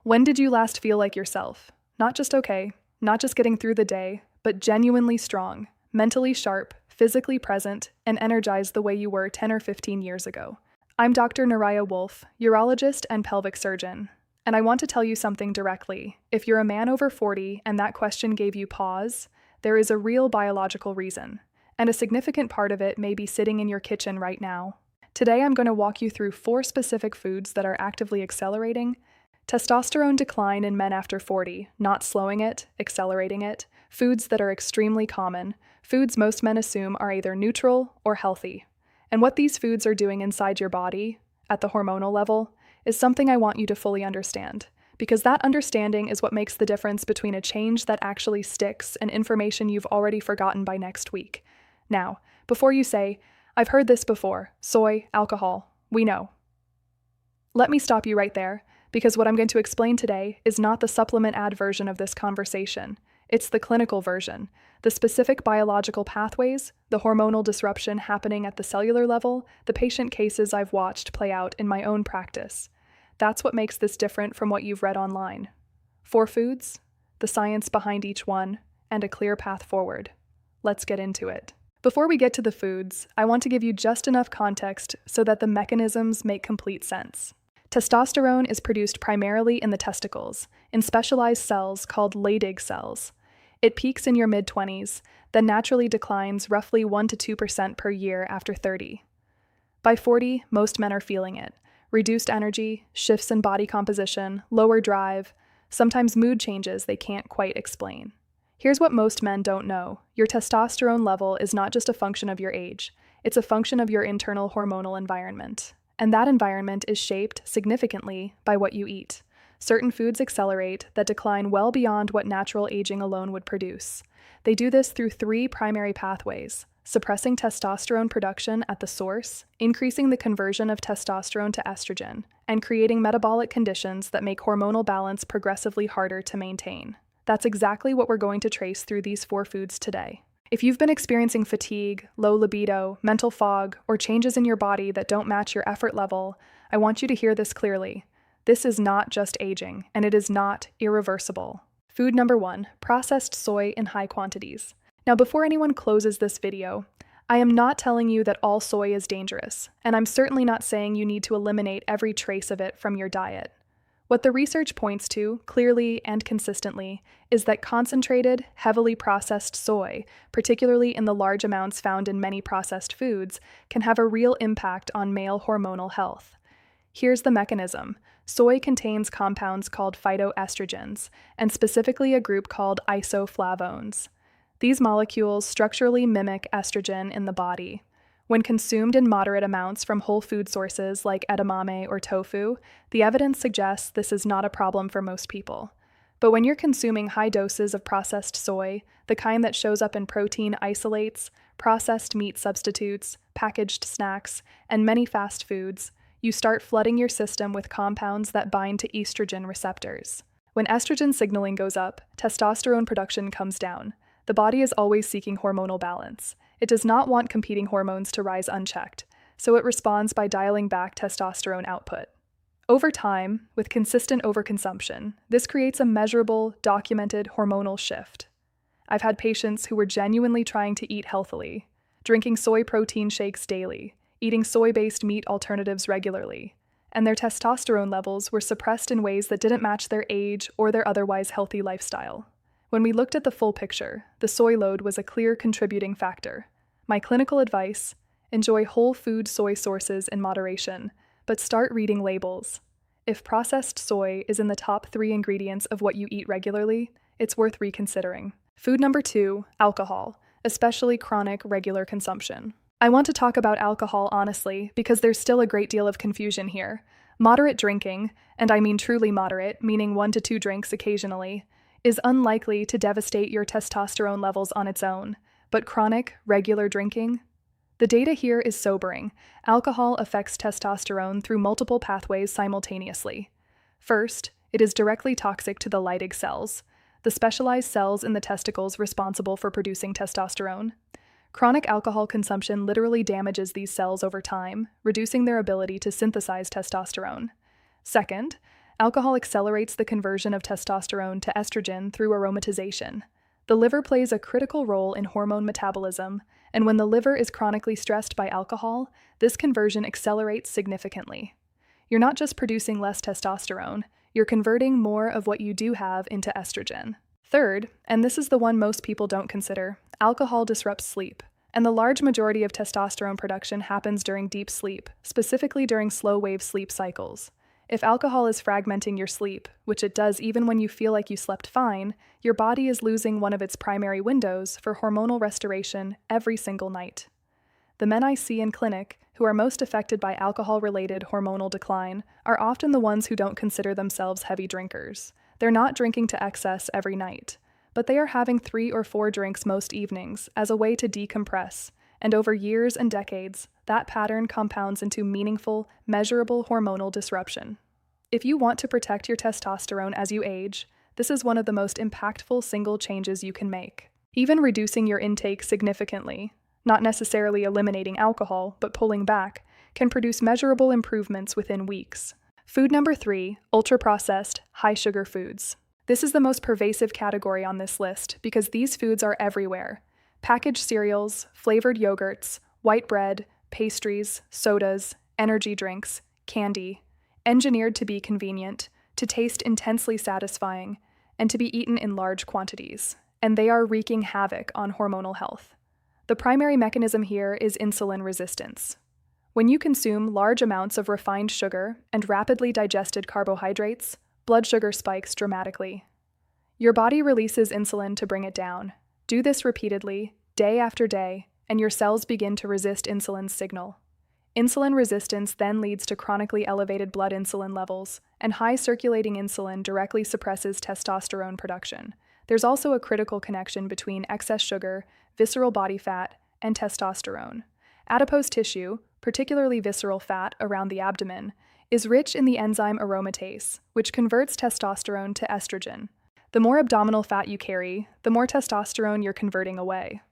When did you last feel like yourself? Not just okay, not just getting through the day, but genuinely strong, mentally sharp, physically present, and energized the way you were 10 or 15 years ago. I'm Dr. Neraya Wolfe, Urologist and Pelvic Surgeon, and I want to tell you something directly. If you're a man over 40 and that question gave you pause, there is a real biological reason, and a significant part of it may be sitting in your kitchen right now. Today I'm going to walk you through 4 specific foods that are actively accelerating testosterone decline in men after 40, not slowing it, accelerating it, foods that are extremely common, foods most men assume are either neutral or healthy. And what these foods are doing inside your body, at the hormonal level, is something I want you to fully understand, because that understanding is what makes the difference between a change that actually sticks and information you've already forgotten by next week. Now, before you say, "I've heard this before, soy, alcohol," we know. Let me stop you right there, because what I'm going to explain today is not the supplement ad version of this conversation. It's the clinical version, the specific biological pathways, the hormonal disruption happening at the cellular level, the patient cases I've watched play out in my own practice. That's what makes this different from what you've read online. 4 foods, the science behind each one, and a clear path forward. Let's get into it. Before we get to the foods, I want to give you just enough context so that the mechanisms make complete sense. Testosterone is produced primarily in the testicles, in specialized cells called Leydig cells. It peaks in your mid-20s, then naturally declines roughly 1 to 2% per year after 30. By 40, most men are feeling it. Reduced energy, shifts in body composition, lower drive, sometimes mood changes they can't quite explain. Here's what most men don't know. Your testosterone level is not just a function of your age. It's a function of your internal hormonal environment. And that environment is shaped significantly by what you eat. Certain foods accelerate that decline well beyond what natural aging alone would produce. They do this through 3 primary pathways: suppressing testosterone production at the source, increasing the conversion of testosterone to estrogen, and creating metabolic conditions that make hormonal balance progressively harder to maintain. That's exactly what we're going to trace through these 4 foods today. If you've been experiencing fatigue, low libido, mental fog, or changes in your body that don't match your effort level, I want you to hear this clearly. This is not just aging, and it is not irreversible. Food number 1, processed soy in high quantities. Now, before anyone closes this video, I am not telling you that all soy is dangerous, and I'm certainly not saying you need to eliminate every trace of it from your diet. What the research points to, clearly and consistently, is that concentrated, heavily processed soy, particularly in the large amounts found in many processed foods, can have a real impact on male hormonal health. Here's the mechanism. Soy contains compounds called phytoestrogens, and specifically a group called isoflavones. These molecules structurally mimic estrogen in the body. When consumed in moderate amounts from whole food sources like edamame or tofu, the evidence suggests this is not a problem for most people. But when you're consuming high doses of processed soy, the kind that shows up in protein isolates, processed meat substitutes, packaged snacks, and many fast foods, you start flooding your system with compounds that bind to estrogen receptors. When estrogen signaling goes up, testosterone production comes down. The body is always seeking hormonal balance. It does not want competing hormones to rise unchecked, so it responds by dialing back testosterone output. Over time, with consistent overconsumption, this creates a measurable, documented hormonal shift. I've had patients who were genuinely trying to eat healthily, drinking soy protein shakes daily, eating soy-based meat alternatives regularly, and their testosterone levels were suppressed in ways that didn't match their age or their otherwise healthy lifestyle. When we looked at the full picture, the soy load was a clear contributing factor. My clinical advice: enjoy whole food soy sources in moderation, but start reading labels. If processed soy is in the top 3 ingredients of what you eat regularly, it's worth reconsidering. Food number 2, alcohol, especially chronic regular consumption. I want to talk about alcohol honestly because there's still a great deal of confusion here. Moderate drinking, and I mean truly moderate, meaning 1 to 2 drinks occasionally, is unlikely to devastate your testosterone levels on its own, but chronic, regular drinking? The data here is sobering. Alcohol affects testosterone through multiple pathways simultaneously. First, it is directly toxic to the Leydig cells, the specialized cells in the testicles responsible for producing testosterone. Chronic alcohol consumption literally damages these cells over time, reducing their ability to synthesize testosterone. Second, Alcohol accelerates the conversion of testosterone to estrogen through aromatization. The liver plays a critical role in hormone metabolism, and when the liver is chronically stressed by alcohol, this conversion accelerates significantly. You're not just producing less testosterone, you're converting more of what you do have into estrogen. Third, and this is the one most people don't consider, alcohol disrupts sleep, and the large majority of testosterone production happens during deep sleep, specifically during slow-wave sleep cycles. If alcohol is fragmenting your sleep, which it does even when you feel like you slept fine, your body is losing one of its primary windows for hormonal restoration every single night. The men I see in clinic who are most affected by alcohol-related hormonal decline are often the ones who don't consider themselves heavy drinkers. They're not drinking to excess every night, but they are having 3 or 4 drinks most evenings as a way to decompress, and over years and decades, that pattern compounds into meaningful, measurable hormonal disruption. If you want to protect your testosterone as you age, this is one of the most impactful single changes you can make. Even reducing your intake significantly, not necessarily eliminating alcohol, but pulling back, can produce measurable improvements within weeks. Food number 3, ultra-processed, high-sugar foods. This is the most pervasive category on this list because these foods are everywhere. Packaged cereals, flavored yogurts, white bread, pastries, sodas, energy drinks, candy, engineered to be convenient, to taste intensely satisfying, and to be eaten in large quantities, and they are wreaking havoc on hormonal health. The primary mechanism here is insulin resistance. When you consume large amounts of refined sugar and rapidly digested carbohydrates, blood sugar spikes dramatically. Your body releases insulin to bring it down. Do this repeatedly, day after day, and your cells begin to resist insulin's signal. Insulin resistance then leads to chronically elevated blood insulin levels, and high circulating insulin directly suppresses testosterone production. There's also a critical connection between excess sugar, visceral body fat, and testosterone. Adipose tissue, particularly visceral fat around the abdomen, is rich in the enzyme aromatase, which converts testosterone to estrogen. The more abdominal fat you carry, the more testosterone you're converting away.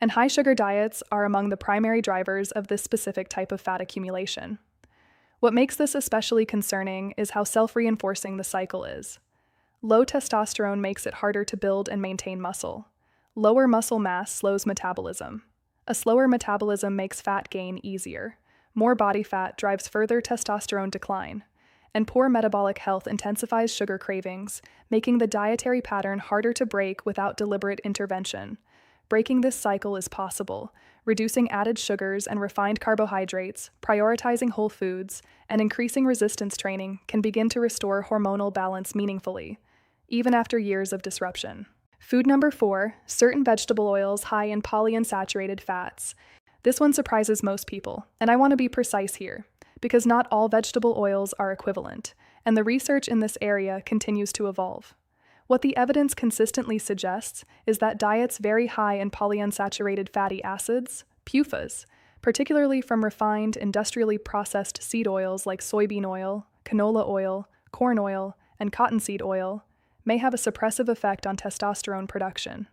And high-sugar diets are among the primary drivers of this specific type of fat accumulation. What makes this especially concerning is how self-reinforcing the cycle is. Low testosterone makes it harder to build and maintain muscle. Lower muscle mass slows metabolism. A slower metabolism makes fat gain easier. More body fat drives further testosterone decline. And poor metabolic health intensifies sugar cravings, making the dietary pattern harder to break without deliberate intervention. Breaking this cycle is possible. Reducing added sugars and refined carbohydrates, prioritizing whole foods, and increasing resistance training can begin to restore hormonal balance meaningfully, even after years of disruption. Food number 4, certain vegetable oils high in polyunsaturated fats. This one surprises most people, and I want to be precise here, because not all vegetable oils are equivalent, and the research in this area continues to evolve. What the evidence consistently suggests is that diets very high in polyunsaturated fatty acids, PUFAs, particularly from refined, industrially processed seed oils like soybean oil, canola oil, corn oil, and cottonseed oil, may have a suppressive effect on testosterone production.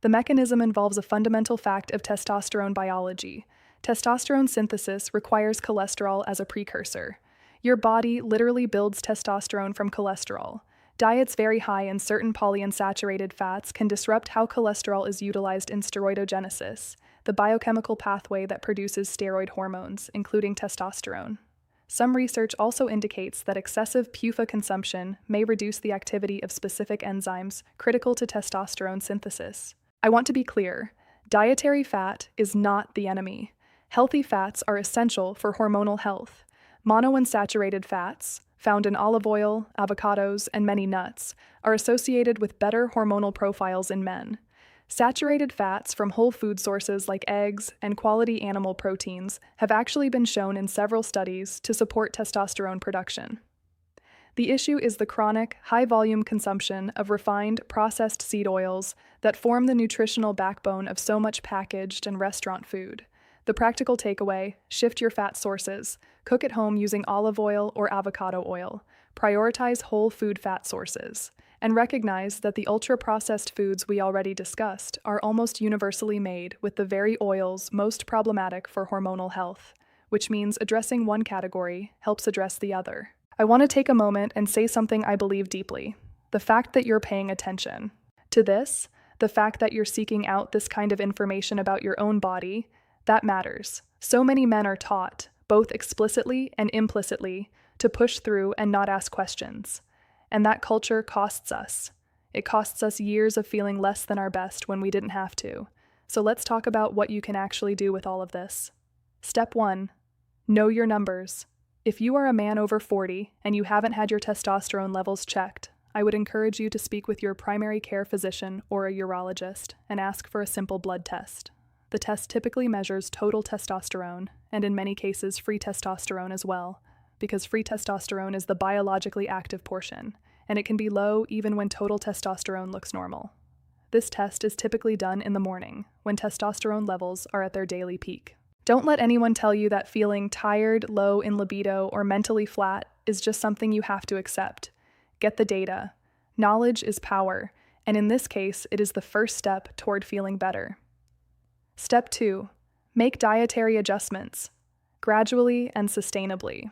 The mechanism involves a fundamental fact of testosterone biology. Testosterone synthesis requires cholesterol as a precursor. Your body literally builds testosterone from cholesterol. Diets very high in certain polyunsaturated fats can disrupt how cholesterol is utilized in steroidogenesis, the biochemical pathway that produces steroid hormones, including testosterone. Some research also indicates that excessive PUFA consumption may reduce the activity of specific enzymes critical to testosterone synthesis. I want to be clear, dietary fat is not the enemy. Healthy fats are essential for hormonal health. Monounsaturated fats, found in olive oil, avocados, and many nuts, are associated with better hormonal profiles in men. Saturated fats from whole food sources like eggs and quality animal proteins have actually been shown in several studies to support testosterone production. The issue is the chronic, high-volume consumption of refined, processed seed oils that form the nutritional backbone of so much packaged and restaurant food. The practical takeaway: shift your fat sources. Cook at home using olive oil or avocado oil. Prioritize whole food fat sources. And recognize that the ultra-processed foods we already discussed are almost universally made with the very oils most problematic for hormonal health, which means addressing one category helps address the other. I want to take a moment and say something I believe deeply: the fact that you're paying attention. To this, the fact that you're seeking out this kind of information about your own body, that matters. So many men are taught, both explicitly and implicitly, to push through and not ask questions. And that culture costs us. It costs us years of feeling less than our best when we didn't have to. So let's talk about what you can actually do with all of this. Step 1. Know your numbers. If you are a man over 40 and you haven't had your testosterone levels checked, I would encourage you to speak with your primary care physician or a urologist and ask for a simple blood test. The test typically measures total testosterone, and in many cases free testosterone as well, because free testosterone is the biologically active portion, and it can be low even when total testosterone looks normal. This test is typically done in the morning, when testosterone levels are at their daily peak. Don't let anyone tell you that feeling tired, low in libido, or mentally flat is just something you have to accept. Get the data. Knowledge is power, and in this case, it is the first step toward feeling better. Step 2. Make dietary adjustments, gradually and sustainably.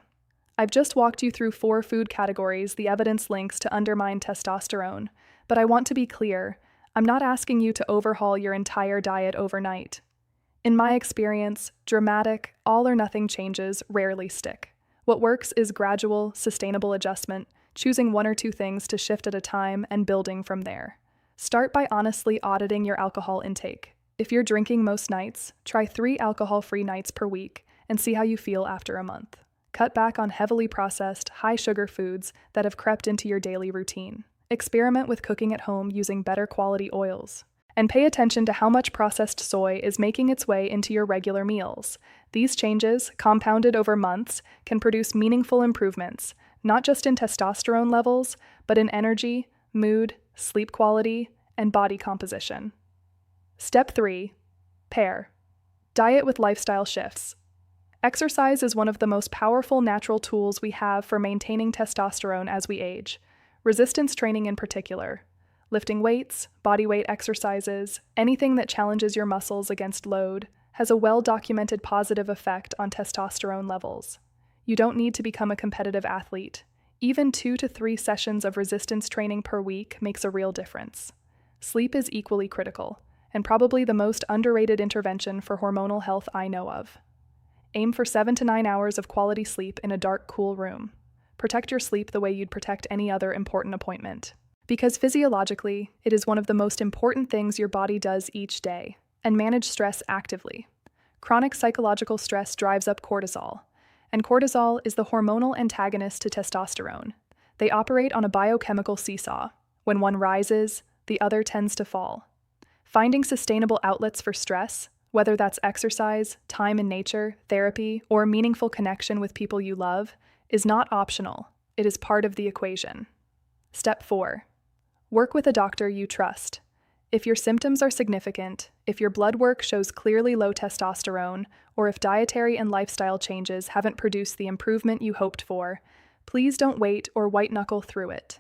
I've just walked you through 4 food categories the evidence links to undermine testosterone, but I want to be clear, I'm not asking you to overhaul your entire diet overnight. In my experience, dramatic, all-or-nothing changes rarely stick. What works is gradual, sustainable adjustment, choosing 1 or 2 things to shift at a time and building from there. Start by honestly auditing your alcohol intake. If you're drinking most nights, try 3 alcohol-free nights per week and see how you feel after a month. Cut back on heavily processed, high-sugar foods that have crept into your daily routine. Experiment with cooking at home using better quality oils. And pay attention to how much processed soy is making its way into your regular meals. These changes, compounded over months, can produce meaningful improvements, not just in testosterone levels, but in energy, mood, sleep quality, and body composition. Step 3. Pair. Diet with lifestyle shifts. Exercise is one of the most powerful natural tools we have for maintaining testosterone as we age. Resistance training in particular. Lifting weights, body weight exercises, anything that challenges your muscles against load, has a well-documented positive effect on testosterone levels. You don't need to become a competitive athlete. Even 2 to 3 sessions of resistance training per week makes a real difference. Sleep is equally critical, and probably the most underrated intervention for hormonal health I know of. Aim for 7 to 9 hours of quality sleep in a dark, cool room. Protect your sleep the way you'd protect any other important appointment. Because physiologically, it is one of the most important things your body does each day, and manage stress actively. Chronic psychological stress drives up cortisol, and cortisol is the hormonal antagonist to testosterone. They operate on a biochemical seesaw. When one rises, the other tends to fall. Finding sustainable outlets for stress, whether that's exercise, time in nature, therapy, or a meaningful connection with people you love, is not optional. It is part of the equation. Step 4. Work with a doctor you trust. If your symptoms are significant, if your blood work shows clearly low testosterone, or if dietary and lifestyle changes haven't produced the improvement you hoped for, please don't wait or white-knuckle through it.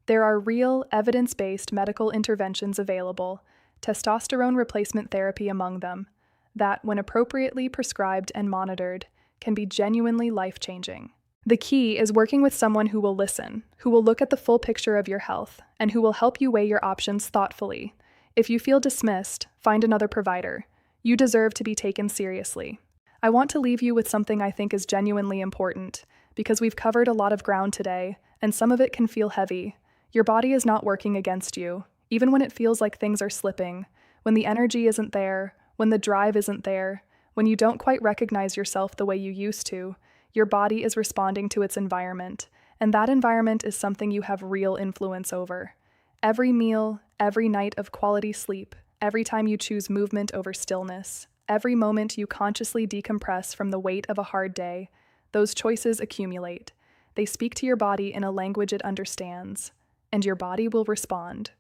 There are real, evidence-based medical interventions available, testosterone replacement therapy among them, that, when appropriately prescribed and monitored, can be genuinely life-changing. The key is working with someone who will listen, who will look at the full picture of your health, and who will help you weigh your options thoughtfully. If you feel dismissed, find another provider. You deserve to be taken seriously. I want to leave you with something I think is genuinely important, because we've covered a lot of ground today, and some of it can feel heavy. Your body is not working against you, even when it feels like things are slipping, when the energy isn't there, when the drive isn't there, when you don't quite recognize yourself the way you used to. Your body is responding to its environment, and that environment is something you have real influence over. Every meal, every night of quality sleep, every time you choose movement over stillness, every moment you consciously decompress from the weight of a hard day, those choices accumulate. They speak to your body in a language it understands, and your body will respond.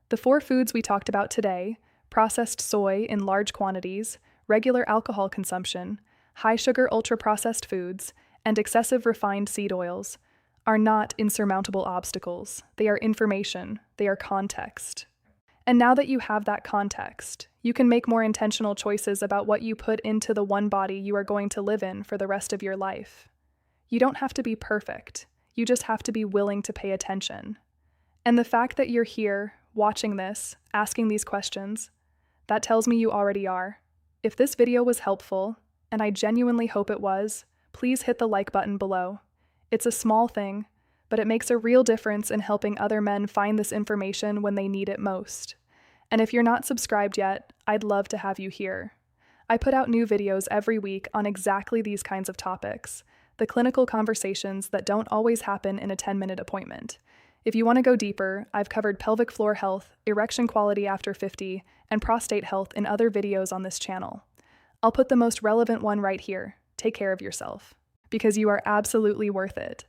The 4 foods we talked about today, processed soy in large quantities, regular alcohol consumption, high-sugar ultra-processed foods, and excessive refined seed oils, are not insurmountable obstacles. They are information. They are context. And now that you have that context, you can make more intentional choices about what you put into the one body you are going to live in for the rest of your life. You don't have to be perfect. You just have to be willing to pay attention. And the fact that you're here, watching this, asking these questions, that tells me you already are. If this video was helpful, and I genuinely hope it was, please hit the like button below. It's a small thing, but it makes a real difference in helping other men find this information when they need it most. And if you're not subscribed yet, I'd love to have you here. I put out new videos every week on exactly these kinds of topics, the clinical conversations that don't always happen in a 10-minute appointment. If you want to go deeper, I've covered pelvic floor health, erection quality after 50, and prostate health in other videos on this channel. I'll put the most relevant one right here. Take care of yourself, because you are absolutely worth it.